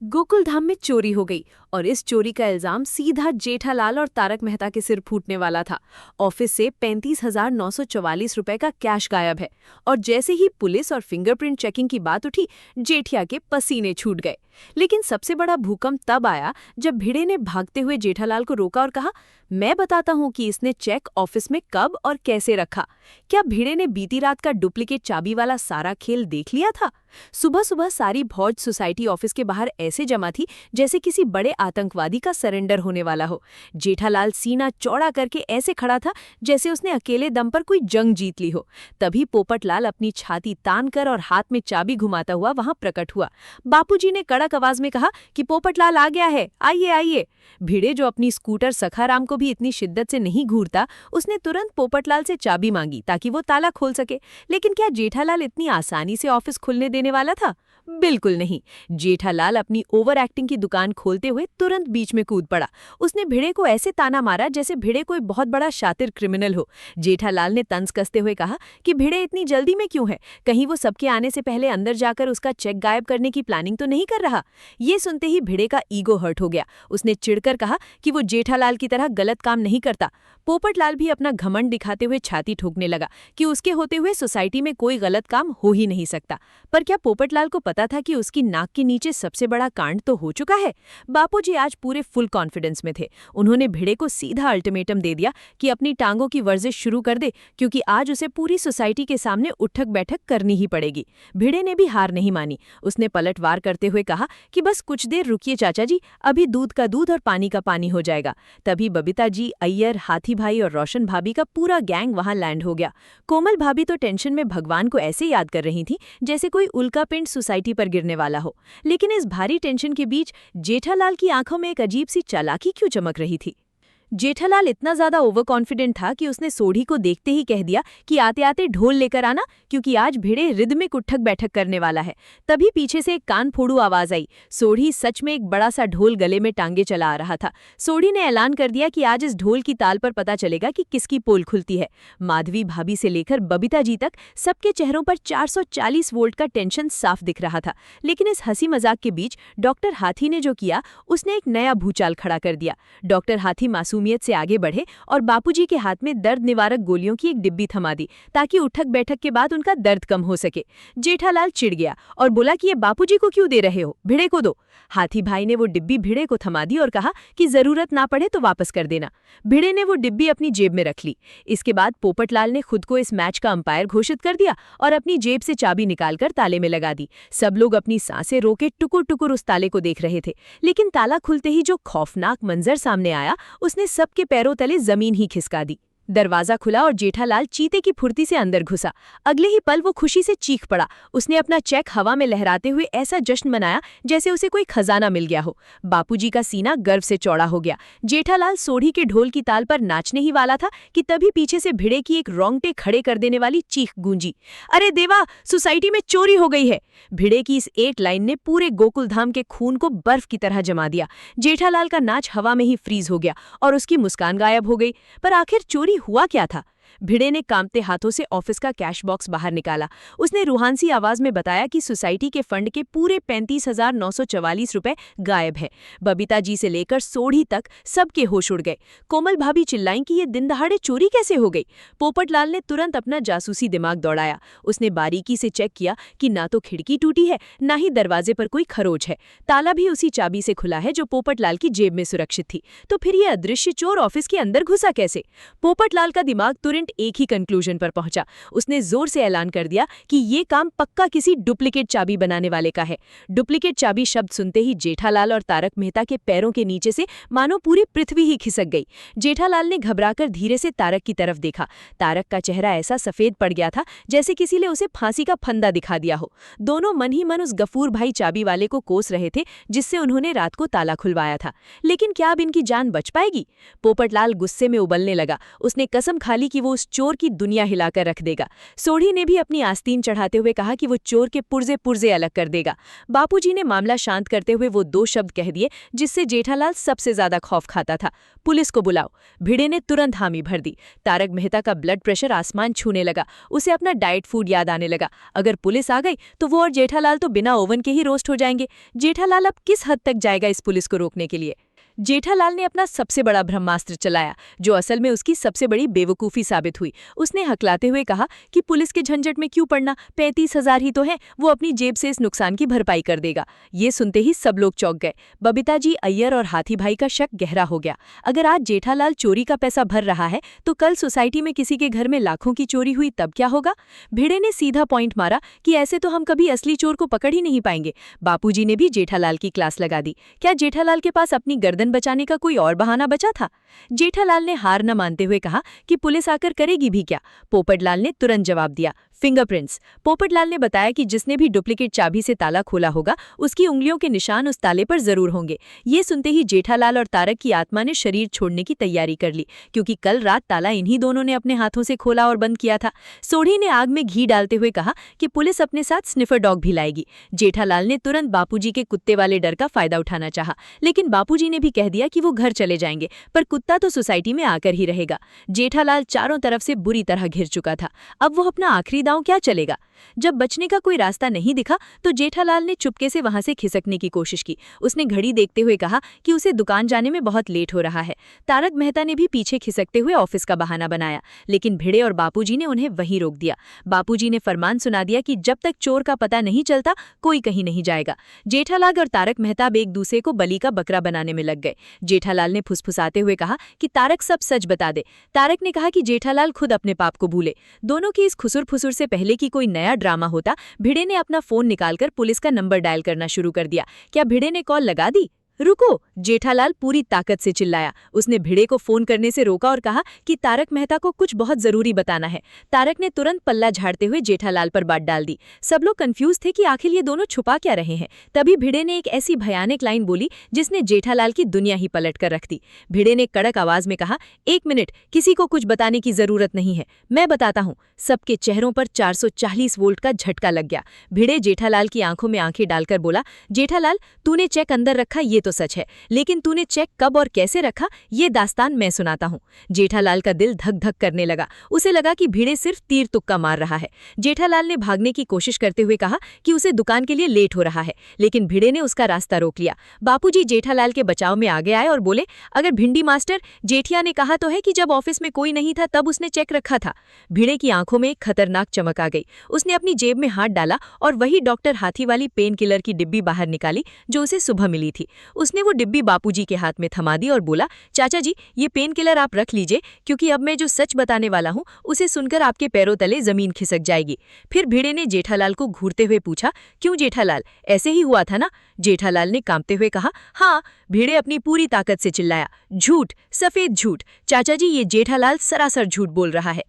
गोकुलधाम में चोरी हो गई और इस चोरी का इल्जाम सीधा जेठालाल और तारक मेहता के सिर फूटने वाला था। ऑफिस से 35,944 रुपए का कैश गायब है और जैसे ही पुलिस और फिंगरप्रिंट चेकिंग की बात उठी, जेठिया के पसीने छूट गए। लेकिन सबसे बड़ा भूकंप तब आया जब भिड़े ने भागते हुए जेठालाल को रोका और कहा, मैं बताता हूं कि इसने चेक ऑफिस में कब और कैसे रखा। क्या भिड़े ने बीती रात का डुप्लीकेट चाबी वाला सारा खेल देख लिया था? सुबह सुबह सारी भौज सोसाइटी ऑफिस के बाहर ऐसे जमा थी जैसे किसी बड़े आतंकवादी का सरेंडर होने वाला हो। जेठालाल सीना चौड़ा करके ऐसे खड़ा था जैसे उसने अकेले दम पर कोई जंग जीत ली हो। तभी पोपटलाल अपनी छाती तान कर और हाथ में चाबी घुमाता हुआ वहां प्रकट हुआ। बापूजी ने कड़क आवाज में कहा कि पोपटलाल आ गया है, आइए आइए। भिड़े, जो अपनी स्कूटर सखाराम को भी इतनी शिद्दत से नहीं घूरता, उसने तुरंत पोपटलाल से चाबी मांगी ताकि वो ताला खोल सके। लेकिन क्या जेठालाल इतनी आसानी से ऑफिस खुलने देने वाला था? बिल्कुल नहीं। जेठालाल अपनी ओवर एक्टिंग की दुकान खोलते हुए तुरंत बीच में कूद पड़ा। उसने भिड़े को ऐसे ताना मारा जैसे भिड़े कोई बहुत बड़ा शातिर क्रिमिनल हो। जेठालाल ने तंज कसते हुए कहा कि भिड़े इतनी जल्दी में क्यों है? कहीं वो सबके आने से पहले अंदर जाकर उसका चेक गायब करने की प्लानिंग तो नहीं कर रहा? ये सुनते ही भिड़े का ईगो हर्ट हो गया। उसने चिढ़कर कहा कि वो जेठालाल की तरह गलत काम नहीं करता। पोपटलाल भी अपना घमंड दिखाते हुए छाती ठोकने लगा कि उसके होते हुए सोसाइटी में कोई गलत काम हो ही नहीं सकता। पर क्या पोपटलाल को पता था कि उसकी नाक के नीचे सबसे बड़ा कांड तो हो चुका है? बापूजी आज पूरे फुल कॉन्फिडेंस में थे। उन्होंने भिड़े को सीधा अल्टीमेटम दे दिया कि अपनी टांगों की वर्जिश शुरू कर दे, क्योंकि आज उसे पूरी सोसाइटी के सामने उठक बैठक करनी ही पड़ेगी। भिड़े ने भी हार नहीं मानी। उसने पलटवार करते हुए कहा कि बस कुछ देर रुकिए चाचा जी, अभी दूध का दूध और पानी का पानी हो जाएगा। तभी बबीता जी, अय्यर, हाथी भाई और रोशन भाभी का पूरा गैंग वहां लैंड हो गया। कोमल भाभी तो टेंशन में भगवान को ऐसे याद कर रही थी जैसे कोई उल्का पिंड सोसाइटी पर गिरने वाला हो। लेकिन इस भारी टेंशन के बीच जेठालाल की आंखों में एक अजीब सी चालाकी क्यों चमक रही थी? जेठालाल इतना ज्यादा ओवर कॉन्फिडेंट था कि उसने सोढ़ी को देखते ही कह दिया कि आते आते ढोल लेकर आना, क्योंकि आज भिड़े रिदमिक उठक बैठक करने वाला है। तभी पीछे से एक कान फोड़ू आवाज आई। सोढ़ी सच में एक बड़ा सा ढोल गले में टांगे चला आ रहा था। सोढ़ी ने ऐलान कर दिया कि आज इस ढोल की ताल पर पता चलेगा कि किसकी पोल खुलती है। माधवी भाभी से लेकर बबीता जी तक सबके चेहरों पर 440 वोल्ट का टेंशन साफ दिख रहा था। लेकिन इस हंसी मजाक के बीच डॉक्टर हाथी ने जो किया, उसने एक नया भूचाल खड़ा कर दिया। डॉक्टर हाथी मासूमियत से आगे बढ़े और बापूजी के हाथ में दर्द निवारक गोलियों की एक डिब्बी थमा दी ताकि उठक बैठक के बाद उनका दर्द कम हो सके। जेठालाल चिढ़ गया और बोला कि ये बापूजी को क्यों दे रहे हो, भिड़े को दो। हाथी भाई ने वो डिब्बी भिड़े को थमा दी और कहा कि जरूरत ना पड़े तो वापस कर देना। भिड़े ने वो डिब्बी अपनी जेब में रख ली। इसके बाद पोपटलाल ने खुद को इस मैच का अंपायर घोषित कर दिया और अपनी जेब से चाबी निकालकर ताले में लगा दी। सब लोग अपनी सांसें रोके टुकुर टुकुर उस ताले को देख रहे थे। लेकिन ताला खुलते ही जो खौफनाक मंजर सामने आया, उसने सबके पैरों तले जमीन ही खिसका दी। दरवाजा खुला और जेठालाल चीते की फुर्ती से अंदर घुसा। अगले ही पल वो खुशी से चीख पड़ा। उसने अपना चेक हवा में लहराते हुए ऐसा जश्न मनाया जैसे उसे कोई खजाना मिल गया हो। बापूजी का सीना गर्व से चौड़ा हो गया। जेठालाल सोढ़ी के ढोल की ताल पर नाचने ही वाला था कि तभी पीछे से भिड़े की एक रोंगटे खड़े कर देने वाली चीख गूंजी। अरे देवा, सोसाइटी में चोरी हो गई है। भिड़े की इस एक लाइन ने पूरे गोकुलधाम के खून को बर्फ की तरह जमा दिया। जेठालाल का नाच हवा में ही फ्रीज हो गया और उसकी मुस्कान गायब हो गई। पर आखिर चोरी हुआ क्या था? भिड़े ने कांपते हाथों से ऑफिस का कैश बॉक्स बाहर निकाला। उसने रूहानसी आवाज में बताया कि सोसाइटी के फंड के पूरे 35,944 रुपए गायब है। बबीता जी से लेकर सोढ़ी तक सबके होश उड़ गए। कोमल भाभी चिल्लाईं कि ये दिन दहाड़े चोरी कैसे हो गई। पोपटलाल ने तुरंत अपना जासूसी दिमाग दौड़ाया। उसने बारीकी से चेक किया कि ना तो खिड़की टूटी है, ना ही दरवाजे पर कोई खरोच है। ताला भी उसी चाबी से खुला है जो पोपटलाल की जेब में सुरक्षित थी। तो फिर ये अदृश्य चोर ऑफिस के अंदर घुसा कैसे? पोपटलाल का दिमाग तुरंत एक ही कंक्लूजन पर पहुंचा। उसने जोर से ऐलान कर दिया कि ये काम पक्का किसी डुप्लीकेट चाबी बनाने वाले का है। डुप्लीकेट चाबी शब्द सुनते ही जेठालाल और तारक मेहता के पैरों के नीचे से मानो पूरी पृथ्वी ही खिसक गई। जेठालाल ने घबराकर धीरे से तारक की तरफ देखा। तारक का चेहरा ऐसा सफेद पड़ गया था जैसे किसी ने उसे फांसी का फंदा दिखा दिया हो। दोनों मन ही मन उस गफूर भाई चाबी वाले को कोस रहे थे जिससे उन्होंने रात को ताला खुलवाया था। लेकिन क्या अब इनकी जान बच पाएगी? पोपटलाल गुस्से में उबलने लगा। उसने कसम खा ली कि वो वो उस चोर की दुनिया हिलाकर रख देगा। सोढ़ी ने भी अपनी आस्तीन चढ़ाते हुए कहा कि वो चोर के पुर्जे पुर्जे अलग कर देगा। बापूजी ने मामला शांत करते हुए वो 2 शब्द कह दिए जिससे जेठालाल सबसे ज्यादा खौफ खाता था, पुलिस को बुलाओ। भिड़े ने तुरंत हामी भर दी। तारक मेहता का ब्लड प्रेशर आसमान छूने लगा। उसे अपना डाइट फूड याद आने लगा। अगर पुलिस आ गई तो वो और जेठालाल तो बिना ओवन के ही रोस्ट हो जाएंगे। जेठालाल अब किस हद तक जाएगा इस पुलिस को रोकने के लिए? जेठालाल ने अपना सबसे बड़ा ब्रह्मास्त्र चलाया, जो असल में उसकी सबसे बड़ी बेवकूफ़ी साबित हुई। उसने हकलाते हुए कहा कि पुलिस के झंझट में क्यों पड़ना, 35,000 ही तो हैं, वो अपनी जेब से इस नुकसान की भरपाई कर देगा। ये सुनते ही सब लोग चौंक गए। बबीता जी, अय्यर और हाथी भाई का शक गहरा हो गया। अगर आज जेठालाल चोरी का पैसा भर रहा है तो कल सोसाइटी में किसी के घर में लाखों की चोरी हुई तब क्या होगा? भिड़े ने सीधा पॉइंट मारा कि ऐसे तो हम कभी असली चोर को पकड़ ही नहीं पाएंगे। बापूजी ने भी जेठालाल की क्लास लगा दी। क्या जेठालाल के पास अपनी गर्दन बचाने का कोई और बहाना बचा था? जेठालाल ने हार न मानते हुए कहा कि पुलिस आकर करेगी भी क्या? पोपटलाल ने तुरंत जवाब दिया, फिंगरप्रिंट्स। पोपटलाल ने बताया कि जिसने भी डुप्लीकेट चाबी से ताला खोला होगा उसकी उंगलियों के निशान उस ताले पर जरूर होंगे। ये सुनते ही जेठालाल और तारक की आत्मा ने शरीर छोड़ने की तैयारी कर ली, क्योंकि कल रात ताला इन्हीं दोनों ने अपने हाथों से खोला और बंद किया था। सोढ़ी ने आग में घी डालते हुए कहा कि पुलिस अपने साथ स्निफर डॉग भी लाएगी। जेठालाल ने तुरंत बापूजी के कुत्ते वाले डर का फायदा उठाना चाहा, लेकिन बापूजी ने भी कह दिया कि वो घर चले जाएंगे, पर कुत्ता तो सोसाइटी में आकर ही रहेगा। जेठालाल चारों तरफ से बुरी तरह घिर चुका था। अब वो अपना आखिरी दांव क्या चलेगा? जब बचने का कोई रास्ता नहीं दिखा तो जेठालाल ने चुपके से वहां से खिसकने की कोशिश की। उसने घड़ी देखते हुए कहा कि उसे दुकान जाने में बहुत लेट हो रहा है। तारक मेहता ने भी पीछे खिसकते हुए ऑफिस का बहाना बनाया, लेकिन भिड़े और बापूजी ने उन्हें वहीं रोक दिया। बापूजी ने फरमान सुना दिया कि जब तक चोर का पता नहीं चलता कोई कहीं नहीं जाएगा। जेठालाल और तारक मेहता एक दूसरे को बलि का बकरा बनाने में लग गए। जेठालाल ने फुसफुसाते हुए कहा कि तारक सब सच बता दे। तारक ने कहा कि जेठालाल खुद अपने पाप को भूले। दोनों की इस खुसुर फुसुर से पहले कि कोई नया ड्रामा होता, भिड़े ने अपना फोन निकालकर पुलिस का नंबर डायल करना शुरू कर दिया। क्या भिड़े ने कॉल लगा दी? रुको, जेठालाल पूरी ताकत से चिल्लाया। उसने भिड़े को फोन करने से रोका और कहा कि तारक मेहता को कुछ बहुत जरूरी बताना है। तारक ने तुरंत पल्ला झाड़ते हुए जेठालाल पर बात डाल दी। सब लोग कंफ्यूज थे कि आखिर ये दोनों छुपा क्या रहे हैं। तभी भिड़े ने एक ऐसी भयानक लाइन बोली जिसने जेठालाल की दुनिया ही पलट कर रख दी। भिड़े ने कड़क आवाज में कहा, 1 मिनट, किसी को कुछ बताने की जरूरत नहीं है, मैं बताता हूँ। सबके चेहरों पर 440 वोल्ट का झटका लग गया। भिड़े जेठालाल की आंखों में आंखें डालकर बोला, जेठालाल, तूने चेक अंदर रखा ये तो सच है, लेकिन तूने चेक कब और कैसे रखा ये दास्तान मैं सुनाता हूँ। जेठालाल का दिल धक धक करने लगा। उसे लगा कि भिड़े सिर्फ तीर तुक्का मार रहा है। जेठालाल ने भागने की कोशिश करते हुए कहा कि उसे दुकान के लिए लेट हो रहा है, लेकिन भिड़े ने उसका रास्ता रोक लिया। बापूजी जेठालाल के बचाव में आगे आए और बोले, अगर भिंडी मास्टर, जेठिया ने कहा तो है कि जब ऑफिस में कोई नहीं था तब उसने चेक रखा था। भिड़े की आंखों में एक खतरनाक चमक आ गई। उसने अपनी जेब में हाथ डाला और वही डॉक्टर हाथी वाली पेन किलर की डिब्बी बाहर निकाली जो उसे सुबह मिली थी। उसने वो डिब्बी बापूजी के हाथ में थमा दी और बोला, चाचा जी, ये पेन किलर आप रख लीजिए, क्योंकि अब मैं जो सच बताने वाला हूँ उसे सुनकर आपके पैरों तले जमीन खिसक जाएगी। फिर भिड़े ने जेठालाल को घूरते हुए पूछा, क्यों जेठालाल, ऐसे ही हुआ था ना? जेठालाल ने कांपते हुए कहा, हाँ। भिड़े अपनी पूरी ताकत से चिल्लाया, झूठ, सफेद झूठ। चाचा जी, ये जेठालाल सरासर झूठ बोल रहा है।